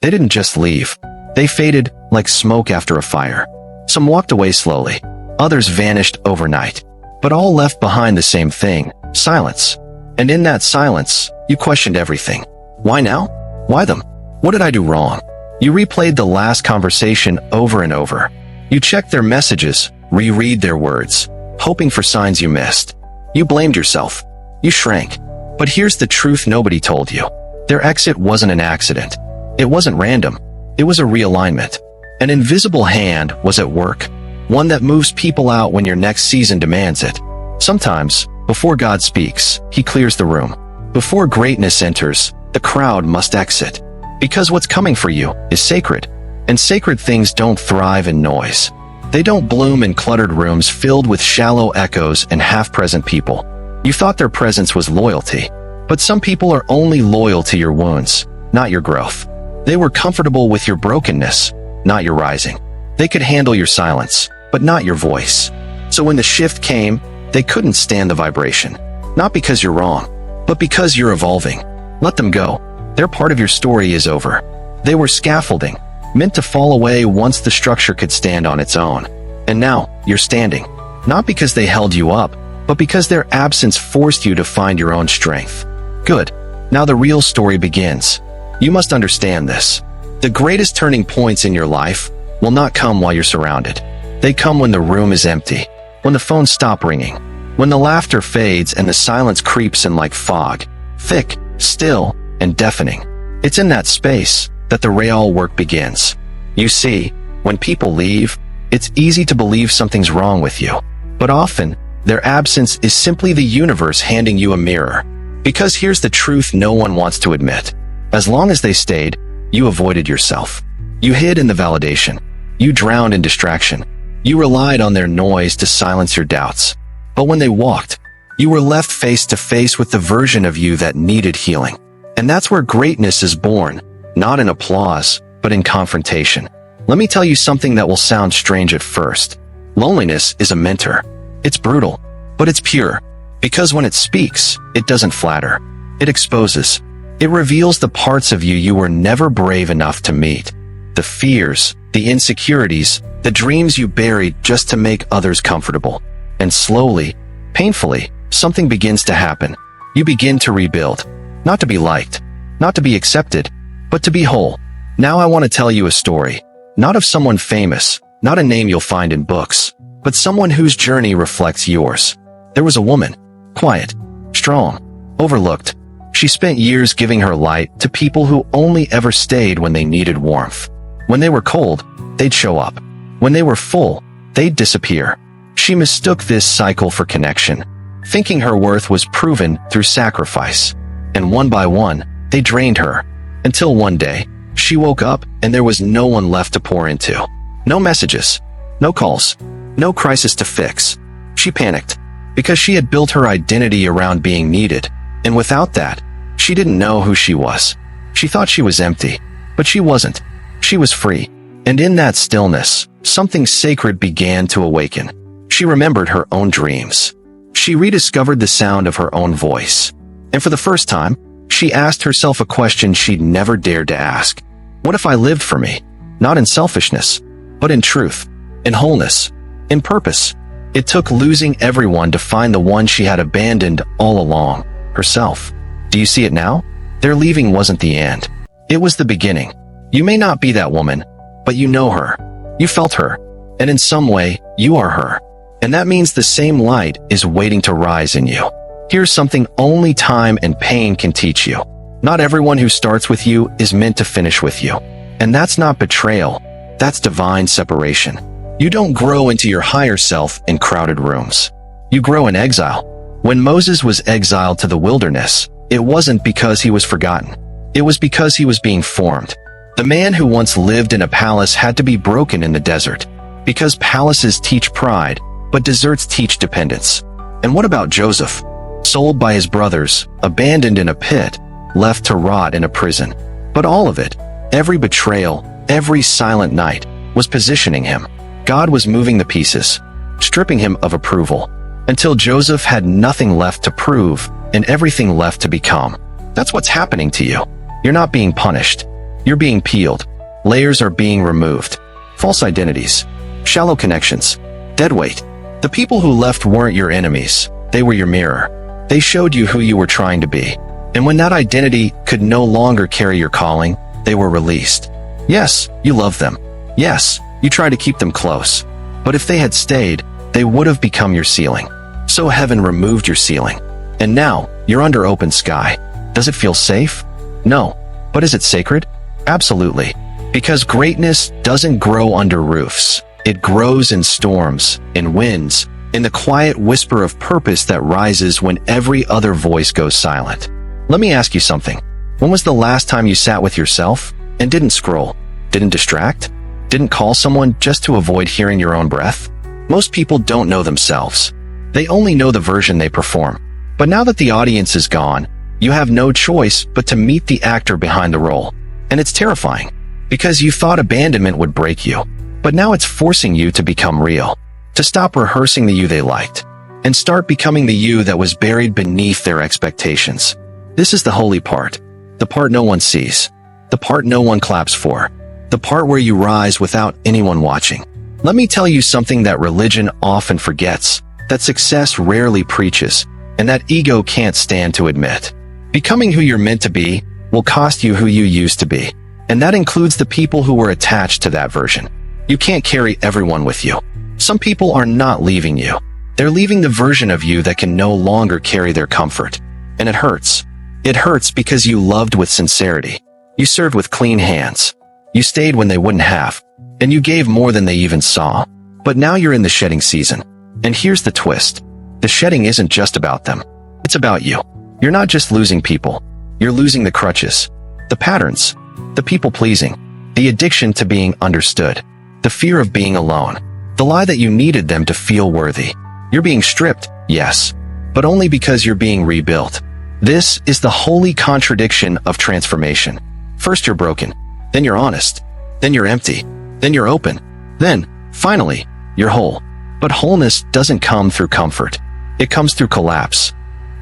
They didn't just leave. They faded like smoke after a fire. Some walked away slowly. Others vanished overnight. But all left behind the same thing: silence. And in that silence, you questioned everything. Why now? Why them? What did I do wrong? You replayed the last conversation over and over. You checked their messages, reread their words, hoping for signs you missed. You blamed yourself. You shrank. But here's the truth nobody told you. Their exit wasn't an accident. It wasn't random. It was a realignment. An invisible hand was at work, one that moves people out when your next season demands it. Sometimes, before God speaks, he clears the room. Before greatness enters, the crowd must exit. Because what's coming for you is sacred, and sacred things don't thrive in noise. They don't bloom in cluttered rooms filled with shallow echoes and half-present people. You thought their presence was loyalty, but some people are only loyal to your wounds, not your growth. They were comfortable with your brokenness, not your rising. They could handle your silence, but not your voice. So when the shift came, they couldn't stand the vibration. Not because you're wrong, but because you're evolving. Let them go. Their part of your story is over. They were scaffolding, meant to fall away once the structure could stand on its own. And now, you're standing. Not because they held you up, but because their absence forced you to find your own strength. Good. Now the real story begins. You must understand this. The greatest turning points in your life will not come while you're surrounded. They come when the room is empty, when the phones stop ringing, when the laughter fades and the silence creeps in like fog, thick, still, and deafening. It's in that space that the real work begins. You see, when people leave, it's easy to believe something's wrong with you. But often, their absence is simply the universe handing you a mirror. Because here's the truth no one wants to admit. As long as they stayed, you avoided yourself. You hid in the validation. You drowned in distraction. You relied on their noise to silence your doubts. But when they walked, you were left face to face with the version of you that needed healing. And that's where greatness is born, not in applause, but in confrontation. Let me tell you something that will sound strange at first. Loneliness is a mentor. It's brutal, but it's pure. Because when it speaks, it doesn't flatter. It exposes. It reveals the parts of you were never brave enough to meet. The fears, the insecurities, the dreams you buried just to make others comfortable. And slowly, painfully, something begins to happen. You begin to rebuild. Not to be liked, not to be accepted, but to be whole. Now I want to tell you a story. Not of someone famous, not a name you'll find in books, but someone whose journey reflects yours. There was a woman, quiet, strong, overlooked. She spent years giving her light to people who only ever stayed when they needed warmth. When they were cold, they'd show up. When they were full, they'd disappear. She mistook this cycle for connection, thinking her worth was proven through sacrifice. And one by one, they drained her. Until one day, she woke up and there was no one left to pour into. No messages, no calls, no crisis to fix. She panicked because she had built her identity around being needed. And without that, she didn't know who she was. She thought she was empty, but she wasn't. She was free. And in that stillness, something sacred began to awaken. She remembered her own dreams. She rediscovered the sound of her own voice. And for the first time, she asked herself a question she'd never dared to ask. What if I lived for me? Not in selfishness, but in truth, in wholeness, in purpose. It took losing everyone to find the one she had abandoned all along, herself. Do you see it now? Their leaving wasn't the end. It was the beginning. You may not be that woman, but you know her. You felt her. And in some way, you are her. And that means the same light is waiting to rise in you. Here's something only time and pain can teach you. Not everyone who starts with you is meant to finish with you. And that's not betrayal. That's divine separation. You don't grow into your higher self in crowded rooms. You grow in exile. When Moses was exiled to the wilderness, it wasn't because he was forgotten. It was because he was being formed. The man who once lived in a palace had to be broken in the desert. Because palaces teach pride, but deserts teach dependence. And what about Joseph? Sold by his brothers, abandoned in a pit, left to rot in a prison. But all of it, every betrayal, every silent night, was positioning him. God was moving the pieces, stripping him of approval, until Joseph had nothing left to prove and everything left to become. That's what's happening to you. You're not being punished. You're being peeled. Layers are being removed. False identities. Shallow connections. Dead weight. The people who left weren't your enemies. They were your mirror. They showed you who you were trying to be. And when that identity could no longer carry your calling, they were released. Yes, you loved them. Yes, you tried to keep them close. But if they had stayed, they would have become your ceiling. So heaven removed your ceiling. And now, you're under open sky. Does it feel safe? No. But is it sacred? Absolutely. Because greatness doesn't grow under roofs. It grows in storms, in winds, in the quiet whisper of purpose that rises when every other voice goes silent. Let me ask you something. When was the last time you sat with yourself and didn't scroll, didn't distract, didn't call someone just to avoid hearing your own breath? Most people don't know themselves. They only know the version they perform. But now that the audience is gone, you have no choice but to meet the actor behind the role. And it's terrifying, because you thought abandonment would break you. But now it's forcing you to become real, to stop rehearsing the you they liked, and start becoming the you that was buried beneath their expectations. This is the holy part, the part no one sees, the part no one claps for, the part where you rise without anyone watching. Let me tell you something that religion often forgets, that success rarely preaches, and that ego can't stand to admit. Becoming who you're meant to be will cost you who you used to be, and that includes the people who were attached to that version. You can't carry everyone with you. Some people are not leaving you. They're leaving the version of you that can no longer carry their comfort. And it hurts. It hurts because you loved with sincerity. You served with clean hands. You stayed when they wouldn't have. And you gave more than they even saw. But now you're in the shedding season. And here's the twist. The shedding isn't just about them. It's about you. You're not just losing people. You're losing the crutches, the patterns, the people-pleasing, the addiction to being understood, the fear of being alone, the lie that you needed them to feel worthy. You're being stripped, yes, but only because you're being rebuilt. This is the holy contradiction of transformation. First you're broken, then you're honest, then you're empty, then you're open, then, finally, you're whole. But wholeness doesn't come through comfort. It comes through collapse.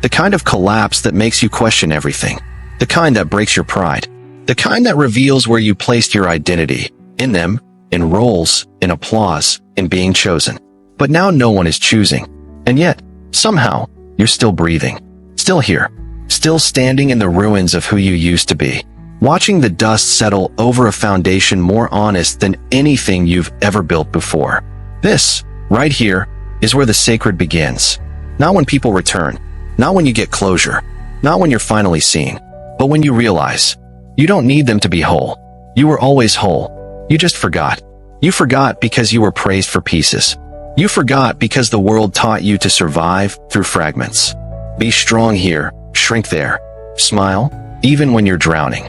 The kind of collapse that makes you question everything. The kind that breaks your pride. The kind that reveals where you placed your identity. In them, in roles, in applause, in being chosen. But now no one is choosing. And yet, somehow, you're still breathing. Still here. Still standing in the ruins of who you used to be. Watching the dust settle over a foundation more honest than anything you've ever built before. This, right here, is where the sacred begins. Not when people return. Not when you get closure. Not when you're finally seen. But when you realize, you don't need them to be whole. You were always whole. You just forgot. You forgot because you were praised for pieces. You forgot because the world taught you to survive through fragments. Be strong here, shrink there. Smile, even when you're drowning.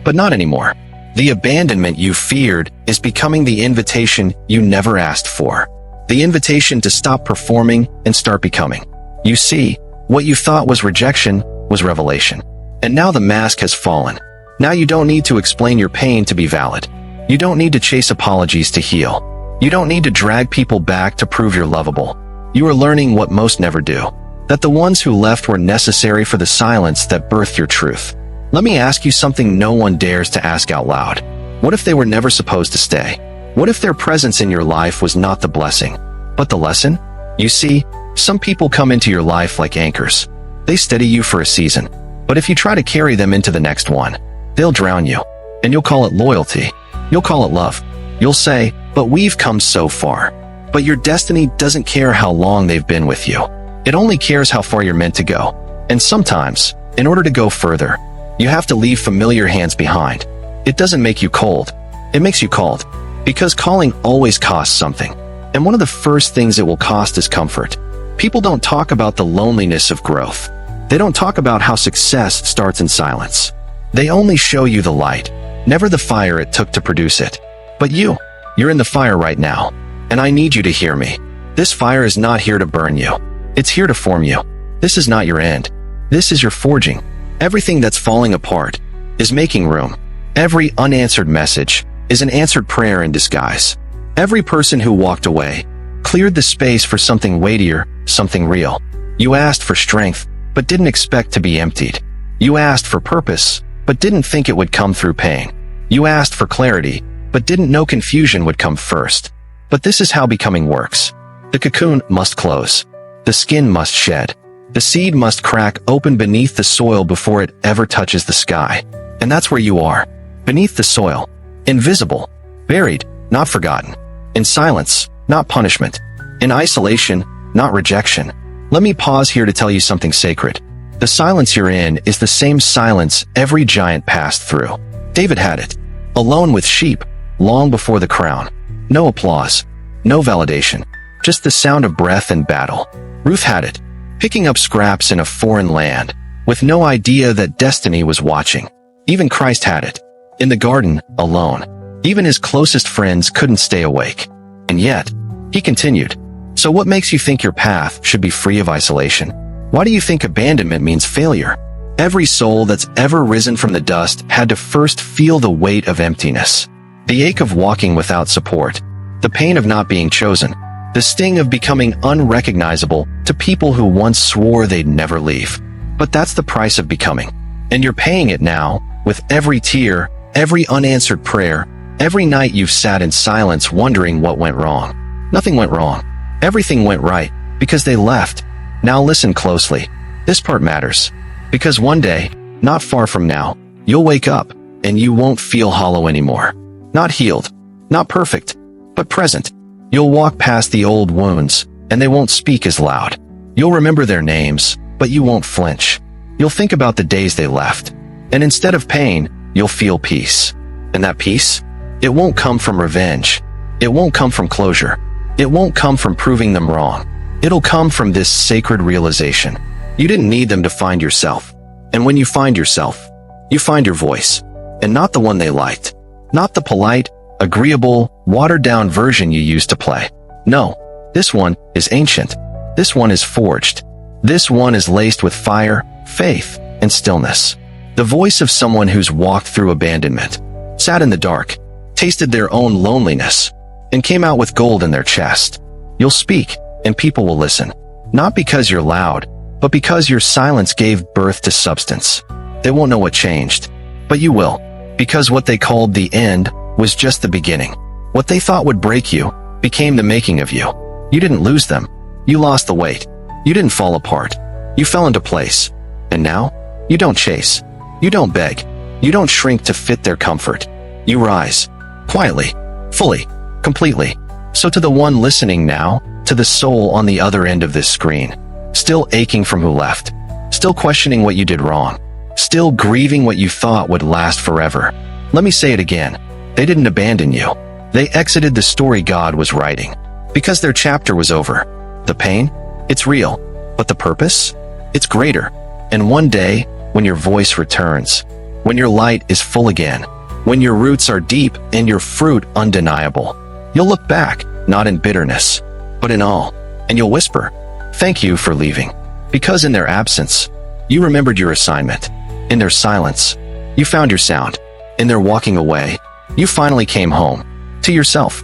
But not anymore. The abandonment you feared is becoming the invitation you never asked for. The invitation to stop performing and start becoming. You see, what you thought was rejection was revelation. And now the mask has fallen. Now you don't need to explain your pain to be valid. You don't need to chase apologies to heal. You don't need to drag people back to prove you're lovable. You are learning what most never do. That the ones who left were necessary for the silence that birthed your truth. Let me ask you something no one dares to ask out loud. What if they were never supposed to stay? What if their presence in your life was not the blessing, but the lesson? You see, some people come into your life like anchors. They steady you for a season. But if you try to carry them into the next one, they'll drown you. And you'll call it loyalty. You'll call it love. You'll say, but we've come so far. But your destiny doesn't care how long they've been with you. It only cares how far you're meant to go. And sometimes, in order to go further, you have to leave familiar hands behind. It doesn't make you cold. It makes you called. Because calling always costs something. And one of the first things it will cost is comfort. People don't talk about the loneliness of growth. They don't talk about how success starts in silence. They only show you the light, never the fire it took to produce it. But you're in the fire right now. And I need you to hear me. This fire is not here to burn you. It's here to form you. This is not your end. This is your forging. Everything that's falling apart is making room. Every unanswered message is an answered prayer in disguise. Every person who walked away cleared the space for something weightier, something real. You asked for strength, but didn't expect to be emptied. You asked for purpose, but didn't think it would come through pain. You asked for clarity, but didn't know confusion would come first. But this is how becoming works. The cocoon must close. The skin must shed. The seed must crack open beneath the soil before it ever touches the sky. And that's where you are. Beneath the soil. Invisible. Buried, not forgotten. In silence, not punishment. In isolation, not rejection. Let me pause here to tell you something sacred. The silence you're in is the same silence every giant passed through. David had it. Alone with sheep, long before the crown. No applause. No validation. Just the sound of breath and battle. Ruth had it. Picking up scraps in a foreign land, with no idea that destiny was watching. Even Christ had it. In the garden, alone. Even his closest friends couldn't stay awake. And yet, he continued. So what makes you think your path should be free of isolation? Why do you think abandonment means failure? Every soul that's ever risen from the dust had to first feel the weight of emptiness. The ache of walking without support. The pain of not being chosen. The sting of becoming unrecognizable to people who once swore they'd never leave. But that's the price of becoming. And you're paying it now, with every tear, every unanswered prayer, every night you've sat in silence wondering what went wrong. Nothing went wrong. Everything went right, because they left. Now listen closely. This part matters. Because one day, not far from now, you'll wake up, and you won't feel hollow anymore. Not healed, not perfect, but present. You'll walk past the old wounds, and they won't speak as loud. You'll remember their names, but you won't flinch. You'll think about the days they left. And instead of pain, you'll feel peace. And that peace? It won't come from revenge. It won't come from closure. It won't come from proving them wrong. It'll come from this sacred realization. You didn't need them to find yourself. And when you find yourself, you find your voice. And not the one they liked. Not the polite, agreeable, watered-down version you used to play. No, this one is ancient. This one is forged. This one is laced with fire, faith, and stillness. The voice of someone who's walked through abandonment, sat in the dark, tasted their own loneliness, and came out with gold in their chest. You'll speak, and people will listen. Not because you're loud, but because your silence gave birth to substance. They won't know what changed, but you will, because what they called the end was just the beginning. What they thought would break you became the making of you. You didn't lose them. You lost the weight. You didn't fall apart. You fell into place. And now, you don't chase. You don't beg. You don't shrink to fit their comfort. You rise. Quietly. Fully. Completely. So to the one listening now, to the soul on the other end of this screen, still aching from who left, still questioning what you did wrong, still grieving what you thought would last forever, let me say it again. They didn't abandon you. They exited the story God was writing. Because their chapter was over. The pain? It's real. But the purpose? It's greater. And one day, when your voice returns, when your light is full again, when your roots are deep and your fruit undeniable, you'll look back, not in bitterness, but in awe, and you'll whisper, "Thank you for leaving." Because in their absence, you remembered your assignment. In their silence, you found your sound. In their walking away, you finally came home. To yourself.